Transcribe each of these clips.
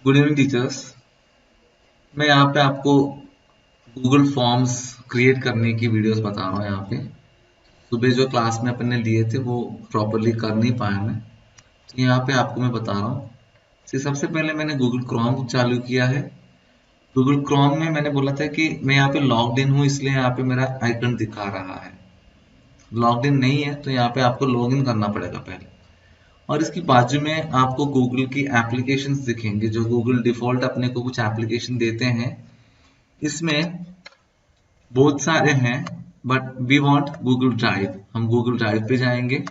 Good evening teachers. मैं यहाँ पे आपको गूगल फॉर्म्स क्रिएट करने की वीडियोस बता रहा हूँ। यहाँ पे सुबह जो क्लास में अपन ने लिए थे वो प्रॉपरली कर नहीं पाया मैं, तो यहाँ पे आपको मैं बता रहा हूँ। सबसे पहले मैंने गूगल क्रोम चालू किया है। गूगल क्रोम में मैंने बोला था कि मैं यहाँ पे लॉग्ड इन हूँ, इसलिए यहाँ पे मेरा आइकन दिखा रहा है। लॉग्ड इन नहीं है तो यहाँ पे आपको लॉग इन करना पड़ेगा पहले, और इसकी बाजू में आपको गूगल की एप्लीकेशंस दिखेंगे। जो गूगल डिफॉल्ट अपने को कुछ एप्लीकेशन देते हैं, इसमें बहुत सारे हैं, but we want Google Drive. हम गूगल ड्राइव पे जाएंगे।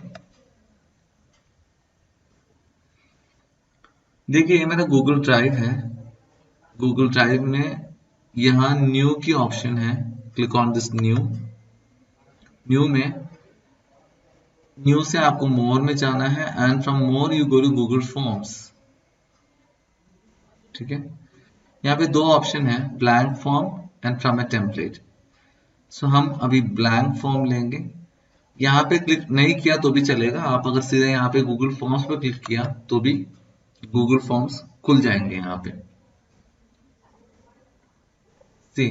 देखिए ये मेरा गूगल ड्राइव है। गूगल ड्राइव में यहाँ न्यू की ऑप्शन है। Click on this new. New में न्यू से आपको मोर में जाना है, and from more you go to Google forms. ठीक है, यहाँ पे दो ऑप्शन है, blank form and from a template. So हम अभी ब्लैंक फॉर्म लेंगे। यहाँ पे क्लिक नहीं किया तो भी चलेगा, आप अगर सीधे यहाँ पे गूगल फॉर्म्स पे क्लिक किया तो भी गूगल फॉर्म्स खुल जाएंगे। यहाँ पे सी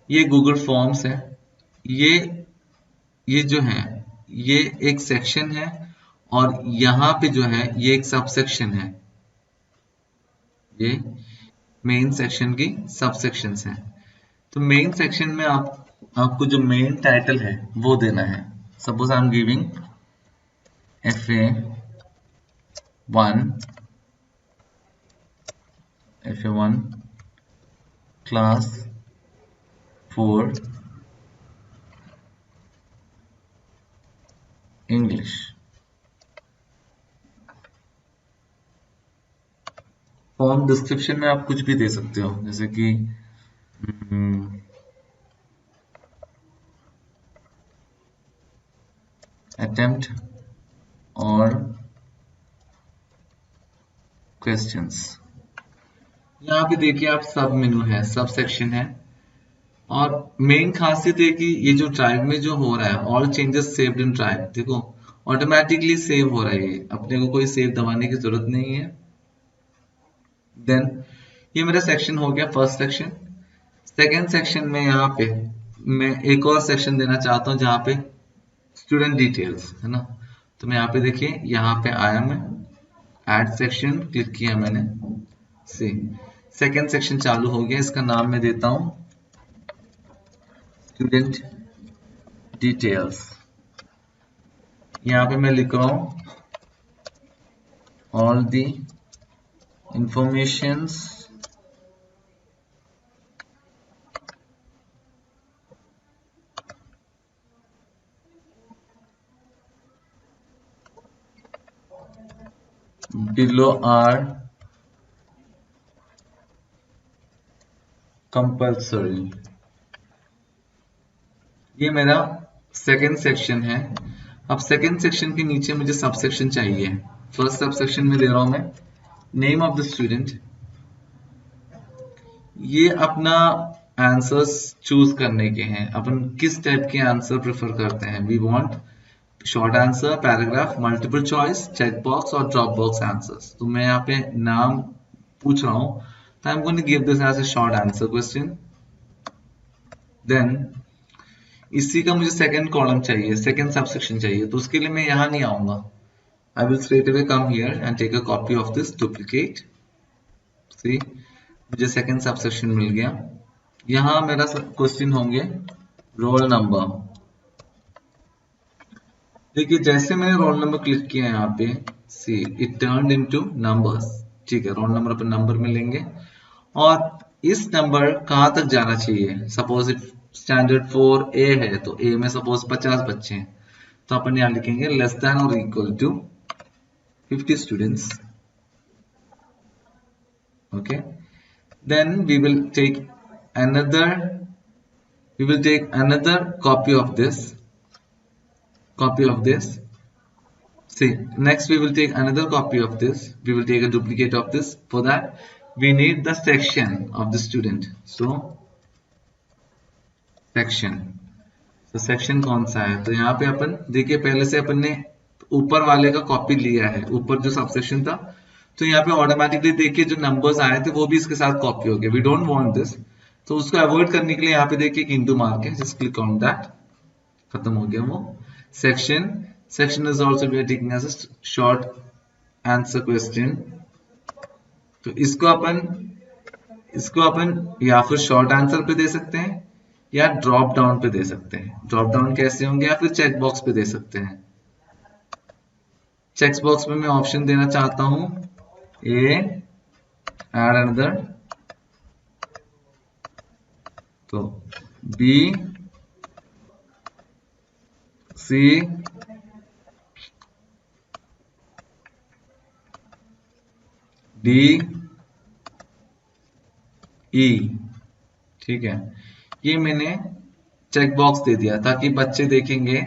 ये गूगल फॉर्म्स है। ये जो है ये एक सेक्शन है, और यहाँ पे जो है ये एक सब सेक्शन है। ये मेन सेक्शन की सब सेक्शंस हैं। तो मेन सेक्शन में आपको जो मेन टाइटल है वो देना है। Suppose I am giving FA1 class 4 English. Form description में आप कुछ भी दे सकते हो, जैसे कि अटेम्प्ट और क्वेश्चंस। यहाँ पे देखिए आप सब मेनू है, सब सेक्शन है, और मेन खासियत है कि ये जो ड्राइव में जो हो रहा है, all changes saved in drive, देखो ऑटोमेटिकली सेव हो रहा है। अपने को कोई सेव दबाने की जरूरत नहीं है। देन ये मेरा सेक्शन हो गया, फर्स्ट सेक्शन। सेकेंड सेक्शन में यहाँ पे मैं एक और सेक्शन देना चाहता हूँ, जहाँ पे स्टूडेंट डिटेल्स है ना। तो मैं यहाँ पे देखिए, यहाँ पे आया मैं, ऐड सेक्शन क्लिक किया मैंने, सी सेकेंड सेक्शन चालू हो गया। इसका नाम मैं देता हूँ स्टूडेंट डिटेल्स। यहाँ पे मैं लिख रहा हूँ all the informations below are compulsory। ये मेरा सेकेंड सेक्शन है। अब सेकेंड सेक्शन के नीचे मुझे सब सेक्शन चाहिए। फर्स्ट सब सेक्शन में दे रहा हूं मैं नेम ऑफ द स्टूडेंट। ये अपना आंसर्स चूज करने के हैं, अपन किस टाइप के आंसर प्रेफर करते हैं। We want short answer, paragraph, multiple choice, check box और ड्रॉप बॉक्स आंसर्स। तो मैं यहाँ पे नाम पूछ रहा हूँ, तो I am going to give this as a short answer question. Then इसी का मुझे सेकंड कॉलम चाहिए, सेकंड सबसेक्शन चाहिए, तो उसके लिए मैं यहाँ नहीं आऊंगा। I will straight away come here and take a copy of this, duplicate. See मुझे सेकंड सबसेक्शन मिल गया। यहाँ मेरा क्वेश्चन होंगे रोल नंबर। देखिए जैसे मैंने रोल नंबर क्लिक किया यहाँ पे, see it turned into numbers. ठीक है, रोल नंबर अपन नंबर में लेंगे, और इस नंबर कहाँ तक जाना चाहिए। सपोज इट स्टैंडर्ड 4A है, तो A में सपोज 50 बच्चे हैं, तो अपन यहाँ लिखेंगे लेस देन और equal to 50 students. Okay, then we will take another copy of this. See, next we will take another copy of this. We will take a duplicate of this. For that, we need the section of the student. So, section. तो section कौन सा है, तो यहाँ पे अपन देखिए पहले से अपन ने ऊपर वाले का कॉपी लिया है, ऊपर जो सब सेक्शन था, तो यहाँ पे ऑटोमेटिकली देखिए जो नंबर्स आए थे वो भी इसके साथ कॉपी हो गए। वी डोंट वांट दिस, तो उसको अवॉइड करने के लिए यहाँ पे देखिए एक इंटू मार्क है, जस्ट क्लिक ऑन दैट, खत्म हो गया वो section. Section is also we are taking as a short answer question. तो इसको अपन या फिर शॉर्ट आंसर पे दे सकते हैं या ड्रॉप डाउन पे दे सकते हैं। ड्रॉप डाउन कैसे होंगे, या फिर चेक बॉक्स पे दे सकते हैं। चेक बॉक्स में मैं ऑप्शन देना चाहता हूं ए एड अनदर, तो बी सी डी ई, ठीक है। ये मैंने चेक बॉक्स दे दिया ताकि बच्चे देखेंगे,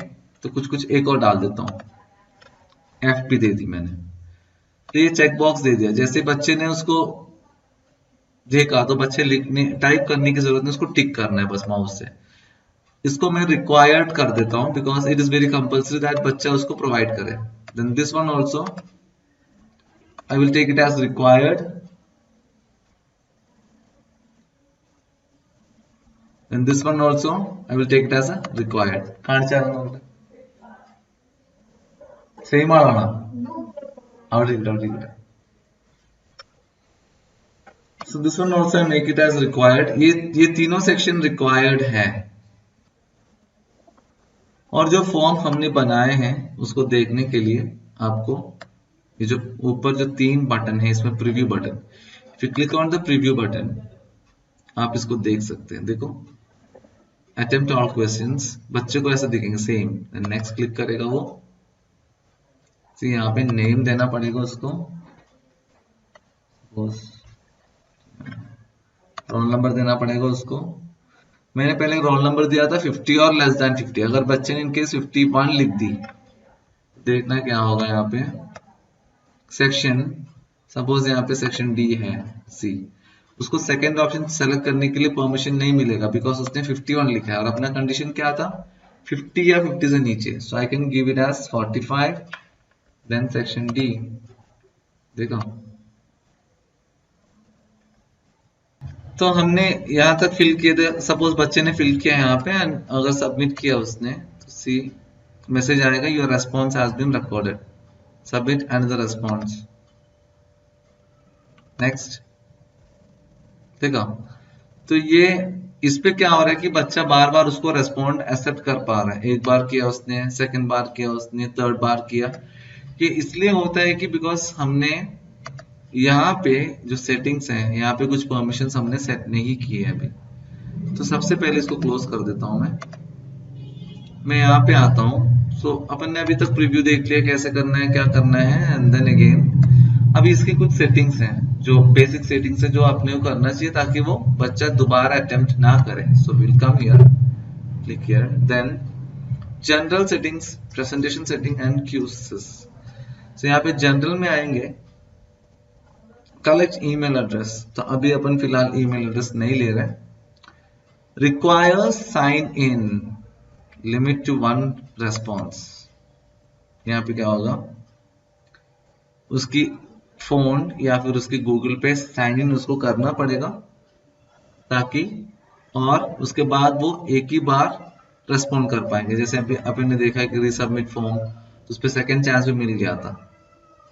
तो कुछ कुछ एक और डाल देता हूं, एफ भी दे दी मैंने। तो ये चेक बॉक्स दे दिया, जैसे बच्चे ने उसको देखा तो बच्चे लिखने टाइप करने की जरूरत नहीं, उसको टिक करना है बस माउस से। इसको मैं रिक्वायर्ड कर देता हूं because it is very compulsory that बच्चा उसको प्रोवाइड करे। Then this one also I will take it as required, and this one also I will take it as a required. Same ആണോ? അവിടെ ഇരിക്കട്ടെ. So this one also I make it as required. ये तीनों section required है। और जो form हमने बनाए हैं उसको देखने के लिए आपको ये जो ऊपर जो 3 बटन है इसमें preview button, if you click on the preview button आप इसको देख सकते हैं। देखो attempt all questions, बच्चे को ऐसा दिखेंगे सेम। नेक्स्ट क्लिक करेगा वो, तो यहाँ पे नेम देना पड़ेगा उसको, रोल नंबर देना पड़ेगा उसको। मैंने पहले रोल नंबर दिया था 50 और लेस देन 50। अगर बच्चे ने इनकेस 51 लिख दी, देखना क्या होगा यहाँ पे सेक्शन, सपोज यहाँ पे सेक्शन डी है सी, उसको सेकंड ऑप्शन सेलेक्ट करने के लिए परमिशन नहीं मिलेगा बिकॉज उसने 51 लिखा है और अपना कंडीशन क्या था 50 या 50 से नीचे। So I can give it as 45 then section D. देखो तो हमने यहां तक फिल किए थे, सपोज बच्चे ने फिल किया यहाँ पे एंड अगर सबमिट किया उसने तो सी मैसेज आएगा your response has been recorded, submit another response. Next देखो तो ये इस पे क्या हो रहा है कि बच्चा बार बार उसको रेस्पॉन्ड एक्सेप्ट कर पा रहा है। एक बार किया उसने, सेकंड बार किया उसने, थर्ड बार किया। ये इसलिए होता है कि बिकॉज हमने यहाँ पे जो सेटिंग्स हैं यहाँ पे कुछ परमिशंस हमने सेट नहीं किए हैं अभी। तो सबसे पहले इसको क्लोज कर देता हूं मैं यहाँ पे आता हूँ। सो अपन ने अभी तक प्रीव्यू देख लिया कैसे करना है क्या करना है, एंड देन अगेन अभी इसकी कुछ सेटिंग्स हैं जो बेसिक सेटिंग्स है जो अपने को करना चाहिए ताकि वो बच्चा दोबारा अटेम्प्ट ना करे। So will come here, click here, then general settings, presentation setting and quizzes. So यहाँ पे जनरल में आएंगे, कलेक्ट ईमेल एड्रेस, तो अभी अपन फिलहाल ईमेल एड्रेस नहीं ले रहे। Requires sign in, limit to 1 response. यहाँ पे क्या होगा उसकी फोन या फिर उसकी गूगल पे साइन इन उसको करना पड़ेगा ताकि, और उसके बाद वो एक ही बार रेस्पॉन्ड कर पाएंगे। जैसे अभी अपन ने देखा कि रीसबमिट फॉर्म, तो उस पर सेकेंड चांस भी मिल गया था।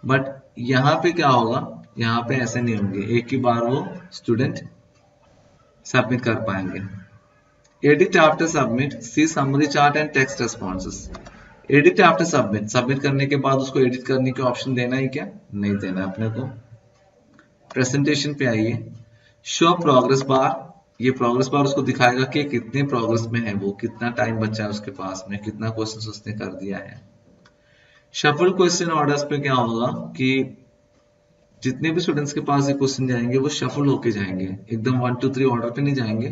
बट यहाँ पे क्या होगा, यहाँ पे ऐसे नहीं होंगे, एक ही बार वो स्टूडेंट सबमिट कर पाएंगे। Edit after submit, see summary chart and text responses. Edit after submit, submit करने के बाद उसको एडिट करने के ऑप्शन देना ही क्या, नहीं देना अपने को। प्रेजेंटेशन पे आइए, शो प्रोग्रेस बार, ये प्रोग्रेस बार उसको दिखाएगा कि कितने प्रोग्रेस में है वो, कितना टाइम बचा है उसके पास में, कितना क्वेश्चन उसने कर दिया है। शफल क्वेश्चन ऑर्डर्स पे क्या होगा कि जितने भी स्टूडेंट्स के पास ये क्वेश्चन जाएंगे वो शफल होके जाएंगे, एकदम 1 2 3 ऑर्डर पे नहीं जाएंगे,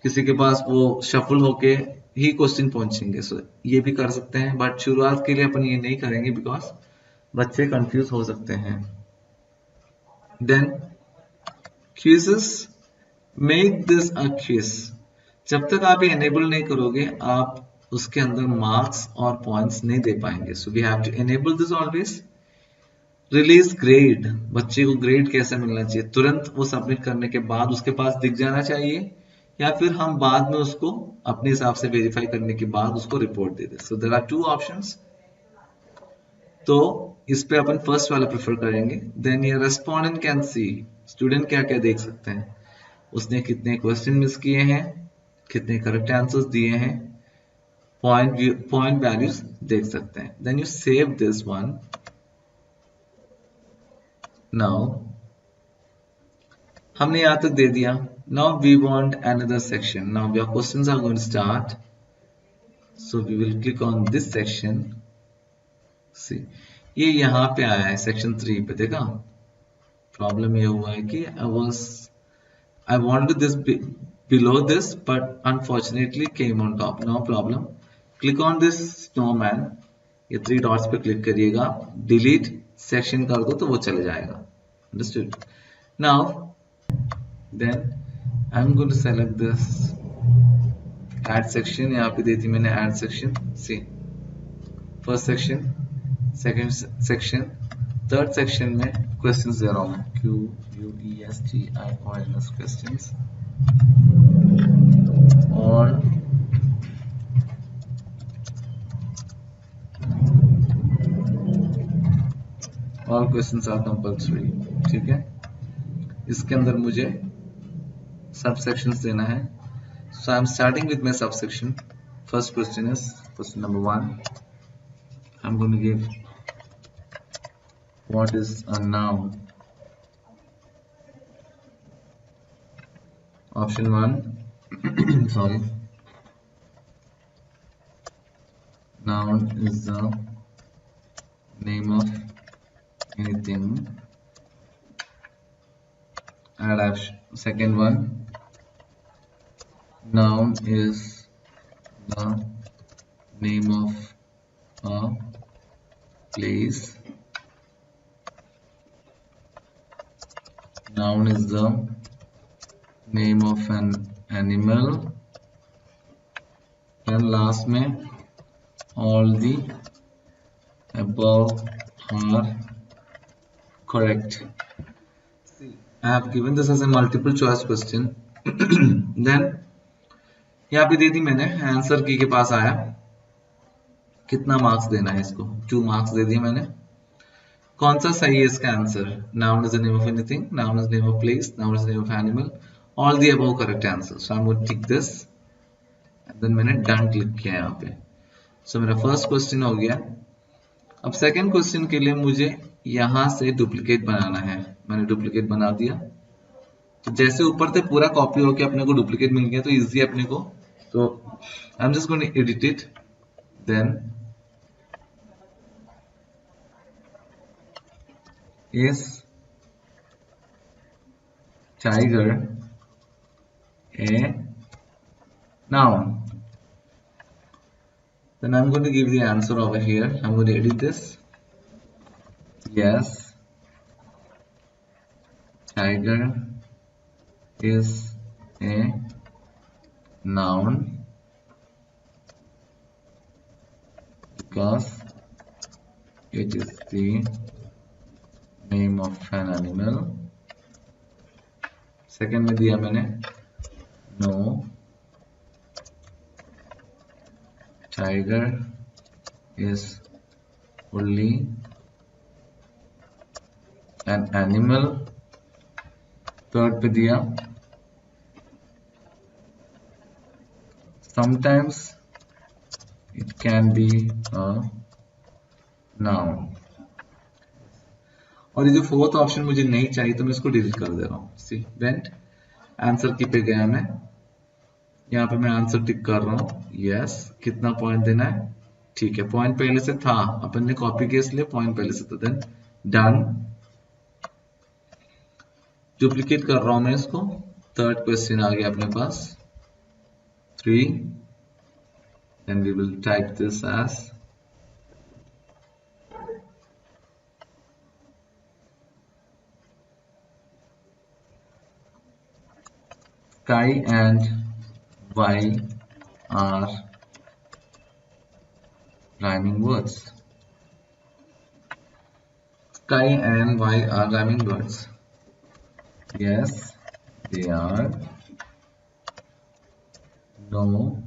किसी के पास वो शफल होके ही क्वेश्चन पहुंचेंगे। सो ये भी कर सकते हैं बट शुरुआत के लिए अपन ये नहीं करेंगे बिकॉज बच्चे कंफ्यूज हो सकते हैं। Then quizzes, make this a quiz. जब तक आप ये एनेबल नहीं करोगे आप उसके अंदर मार्क्स और पॉइंट्स नहीं दे पाएंगे। So we have to enable this always. Release grade, बच्चे को ग्रेड कैसे मिलना चाहिए, तुरंत वो सबमिट करने के बाद उसके पास दिख जाना चाहिए, या फिर हम बाद में उसको अपने हिसाब से वेरीफाई करने के बाद उसको रिपोर्ट दे दें। So there are two options. तो इस पे अपन फर्स्ट वाला प्रेफर करेंगे। देन ये रेस्पोंडेंट कैन सी, स्टूडेंट क्या क्या देख सकते हैं, उसने कितने क्वेश्चन मिस किए हैं, कितने करेक्ट आंसर्स दिए हैं, पॉइंट वैल्यूज देख सकते हैं। Then you save this one. Now हमने यहां तक दे दिया। Now we want another section. Now your questions are going to start, so we will click on this section. See, ये यहाँ पे आया है सेक्शन 3 पे, देखा। प्रॉब्लम ये हुआ है कि I wanted this below this, but unfortunately came on top. No problem. Click on this snowman. ये 3 डॉट्स पे क्लिक करिएगा, डिलीट सेक्शन कर दो तो वो चले जाएगा। Understood? Now, then I'm going to select this add section. यहाँ पे दी थी मैंने add section. See, first section, second section, third section में questions दे रहा हूँ मैं, QUESTIONS questions और all questions are compulsory, ठीक है। इसके अंदर मुझे सब सेक्शंस देना है। So I'm starting with my subsection. First question is question number 1. I'm going to give what is a noun. Option 1. Sorry. Noun is the name of anything. And second one, noun is the name of a place. Noun is the name of an animal. And last में all the above are correct. I have given this as a multiple choice question. Then यहाँ पे दे दी मैंने, answer की के पास आया, कितना marks देना है इसको, 2 मार्क्स दे दिए मैंने। कौन सा सही है इसका answer, noun is the name of anything, noun is the name of place, noun is the name of animal, all the above correct answer. So I am going to tick this and then मैंने done click किया यहाँ पे। सो मेरा first question हो गया। अब second question के लिए मुझे यहाँ से डुप्लीकेट बनाना है, मैंने डुप्लीकेट बना दिया। तो जैसे ऊपर से पूरा कॉपी होके अपने को डुप्लीकेट मिल गया तो इजी है अपने को। तो I am just going to edit it, then is tiger a noun? Then I'm going to give the answer over here. I'm going to edit this. Yes, tiger is a noun because it is the name of an animal. Second में दिया मैंने no, tiger is only an animal. Third पे दिया sometimes it can be a noun. और ये जो fourth option मुझे नहीं चाहिए तो मैं इसको डिलीट कर दे रहा हूँ। सी, वेंट आंसर की पे गया मैं, यहाँ पे मैं आंसर टिक कर रहा हूँ। यस, कितना पॉइंट देना है, ठीक है, पॉइंट पहले से था, अपन ने कॉपी किया इसलिए पॉइंट पहले से था। देन डन, डुप्लीकेट कर रहा हूँ मैं इसको। थर्ड क्वेश्चन आ गया अपने पास 3, then we will type this as sky and y are rhyming words. Sky and Y are rhyming words. Yes, they are. No,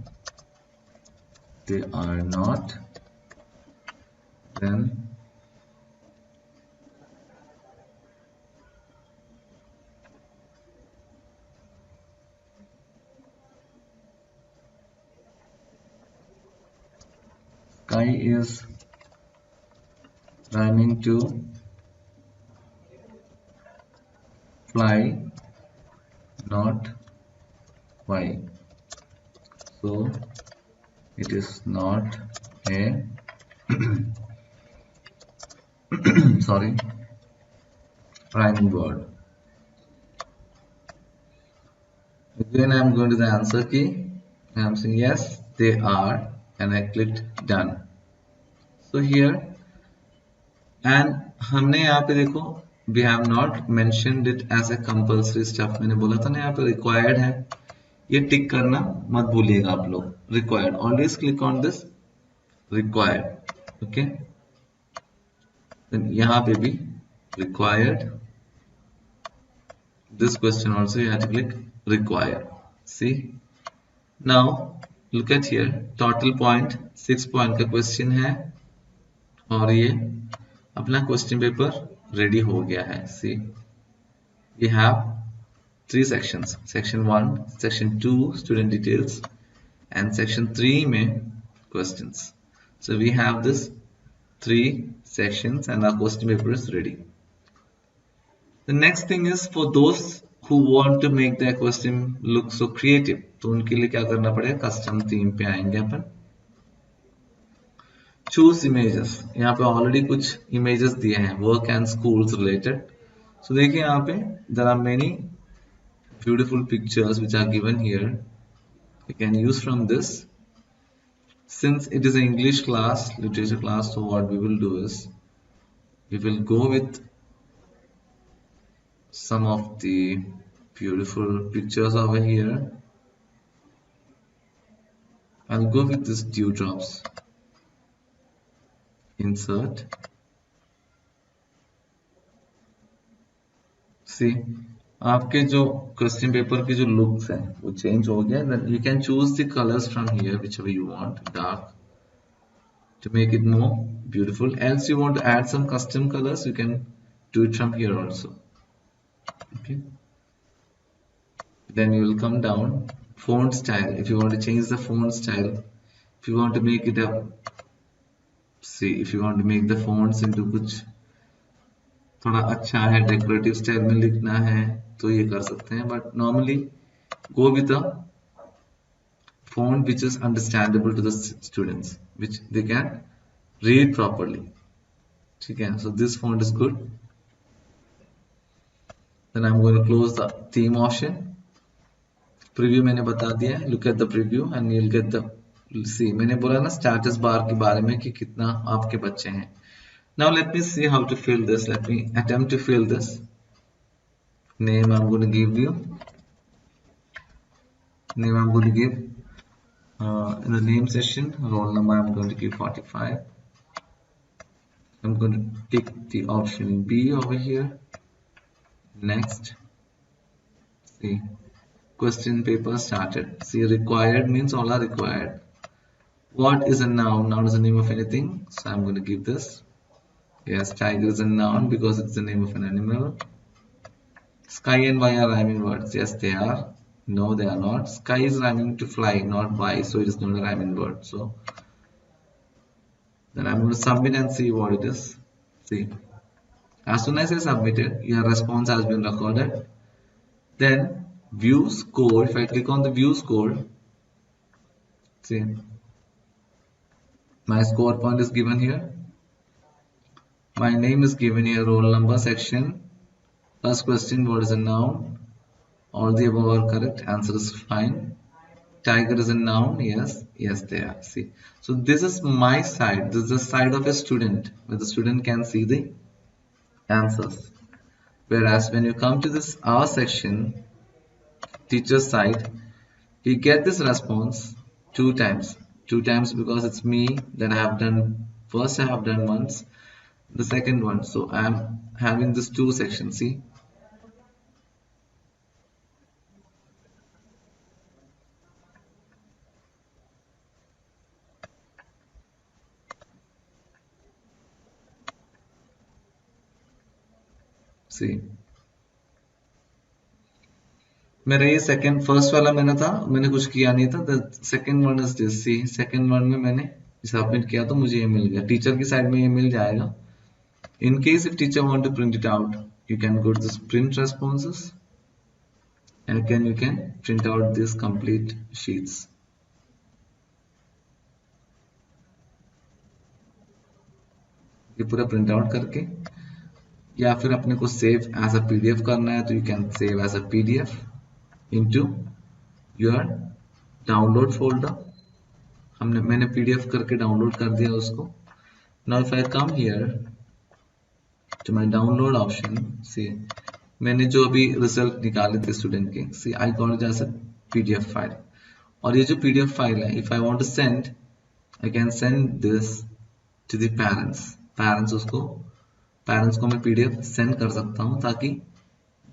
they are not. Then sky is rhyming to fly, not Y. So it is not a sorry rhyming word. Again, I'm going to the answer key. I'm saying yes, they are, and I clicked done. So here, and हमने यहाँ पे देखो, we have not mentioned it as a compulsory stuff. मैंने बोला था ना यहाँ पे required है. ये टिक करना मत भूलिएगा आप लोग. Required. Always click on this required. Okay. Then यहाँ पे भी required. This question also you have to click required. See. Now look at here. Total point 6 point का question है. और ये अपना क्वेश्चन पेपर रेडी हो गया है. सी we have 3 sections. Section 1, Section 2 student details and Section 3 में questions. So we have this 3 sections and our question paper is ready. The next thing is for those who want to make their question look so creative, तो उनके लिए क्या करना पड़ेगा, custom theme पे आएंगे अपन. Choose images. यहाँ पे ऑलरेडी कुछ इमेजेस दिए हैं work and schools related. So देखिए यहाँ पे there are many beautiful pictures which are given here. You can use from this. Since it is an English class, literature class, so what we will do is we will go with some of the beautiful pictures over here. I'll go with this dewdrops. Insert. See, आपके जो question paper के जो looks हैं वो change हो गया. Then you can choose the colors from here whichever you want, dark, to make it more beautiful. Else you want to add some custom colors, you can do it from here also. Okay. Then you will come down. Font style. If you want to change the font style, if you want to make it a, see, if you want to make the fonts into कुछ थोड़ा अच्छा है, decorative style में लिखना है तो ये कर सकते हैं. But normally go with the font which is understandable to the students, which they can read properly. ठीक है, so this font is good. Then I'm going to close the theme option. Preview मैंने बता दिया है. Look at the preview and you'll get the, see, मैंने बोला ना status bar के बारे में कि कितना आपके बच्चे हैं. Now let me see how to fill this. Let me attempt to fill this. Name I'm going to give you. Name I'm going to give in the name session. Roll number I'm going to give 45. I'm going to tick the option B over here. Next. See, question paper started. See, required means all are required. What is a noun? Noun is the name of anything. So I'm going to give this. Yes, tiger is a noun because it's the name of an animal. Sky and Y are rhyming words. Yes, they are. No, they are not. Sky is rhyming to fly, not Y, so it is not a rhyming word. So then I'm going to submit and see what it is. See, as soon as I submitted, your response has been recorded. Then view score. If I click on the view score, see, my score point is given here. My name is given here, roll number, section. First question, what is a noun? All the above are correct. Answer is fine. Tiger is a noun. Yes, yes, they are. See, so this is my side. This is the side of a student where the student can see the answers. Whereas when you come to this our section, teacher's side, we get this response 2 times. 2 times because it's me that I have done. First I have done once. the second one. So I'm having this two sections. See, मेरा ये second first वाला मैंने कुछ किया नहीं था. The second one is this. See, second one में मैंने सबमिट किया तो मुझे ये मिल गया. टीचर की साइड में ये मिल जाएगा. In case if teacher want to print it out, you can go to this print responses, and again you can print out these complete sheets. ये पूरा प्रिंट आउट करके, या फिर अपने को सेव एज अ पीडीएफ करना है तो you can save as a PDF into your download folder. मैंने पीडीएफ करके डाउनलोड कर दिया उसको. Now if I come here to my download option, see, मैंने जो अभी रिजल्ट निकाले थे स्टूडेंट के, see I got it as a PDF file. और ये जो पीडीएफ फाइल है, if I want to send, I can send this to the parents को मैं पीडीएफ सेंड कर सकता हूँ ताकि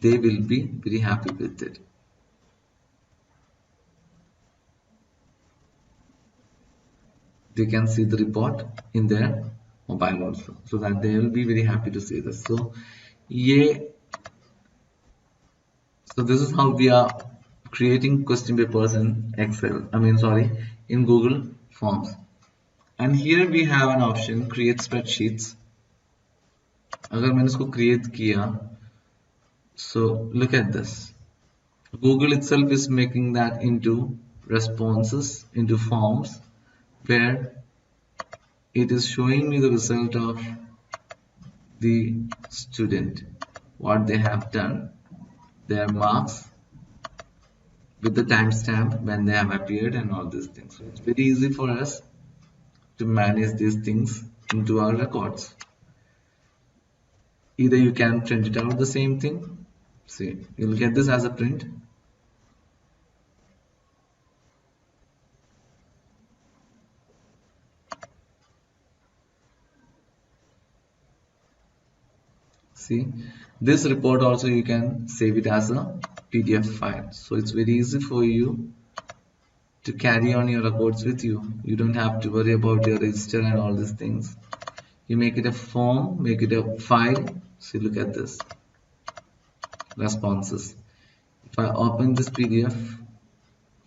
they will be very happy with it. They can see the report in their mobile also, so that they will be very happy to see this. So this is how we are creating question papers in Excel, in Google Forms. And here we have an option, create spreadsheets. अगर मैंने इसको create किया, so look at this. Google itself is making that into responses, into forms, where it is showing me the result of the student, what they have done, their marks with the timestamp when they have appeared and all these things. So it's very easy for us to manage these things into our records. Either you can print it out the same thing. See, you'll get this as a print. See, this report also you can save it as a PDF file. So it's very easy for you to carry on your records with you. You don't have to worry about your register and all these things. You make it a form, make it a file. See, look at this. Responses. If I open this PDF,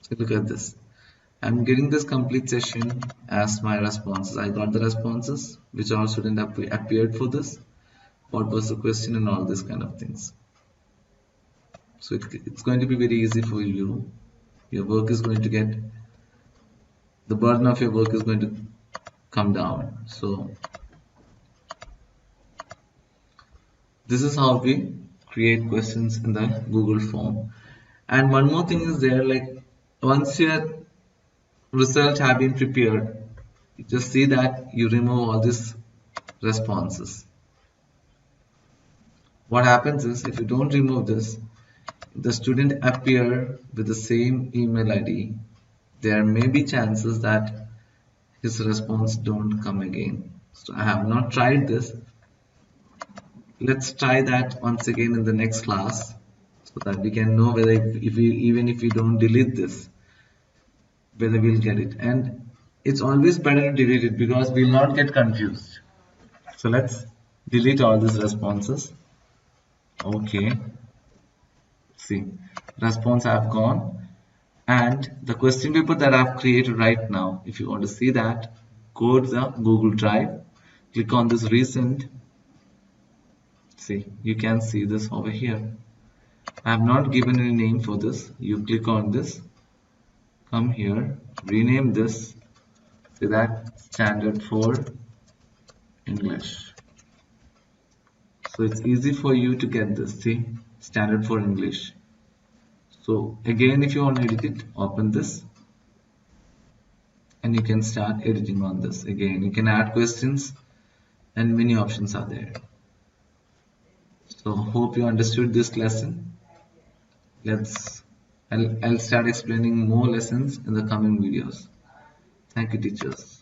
see, look at this. I'm getting this complete session as my responses. I got the responses which all students appeared for this. What was the question and all these kind of things. So it's going to be very easy for you. Your work is going to get, the burden of your work is going to come down. So this is how we create questions in the Google form. And one more thing is there, like once your results have been prepared, you just see that you remove all these responses. What happens is, if you don't remove this, the student appear with the same email ID, there may be chances that his response don't come again. So I have not tried this. Let's try that once again in the next class, so that we can know whether even if we don't delete this, whether we'll get it. And it's always better to delete it because we'll not get confused. So let's delete all these responses. Okay, see, response have gone, and the question paper that I've created right now, if you want to see that, go to the Google Drive, click on this recent. See, you can see this over here. I have not given any name for this. You click on this, come here, rename this, say that standard for English. So it's easy for you to get this. See, standard for English. So again, if you want to edit it, open this and you can start editing on this. Again, you can add questions and many options are there. So hope you understood this lesson. I'll start explaining more lessons in the coming videos. Thank you, teachers.